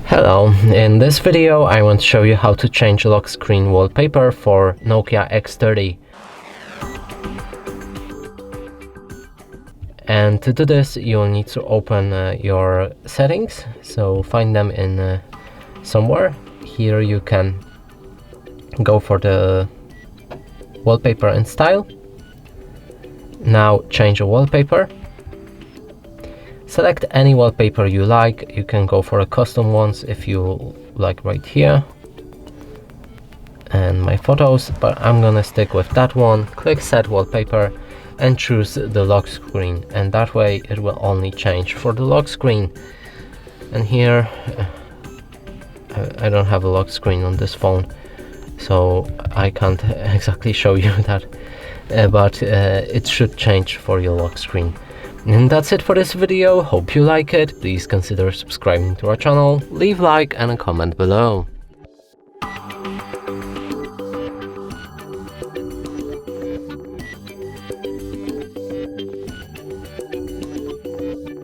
Hello, in this video I want to show you how to change lock screen wallpaper for Nokia X30. And to do this you'll need to open your settings, so find them in somewhere. Here you can go for the wallpaper and style. Now change a wallpaper. Select any wallpaper you like. You can go for a custom ones if you like, right here. And my photos, but I'm gonna stick with that one. Click set wallpaper and choose the lock screen, and that way it will only change for the lock screen. And here I don't have a lock screen on this phone, so I can't exactly show you that, but it should change for your lock screen. And that's it for this video. Hope you like it. Please consider subscribing to our channel, leave a like and a comment below.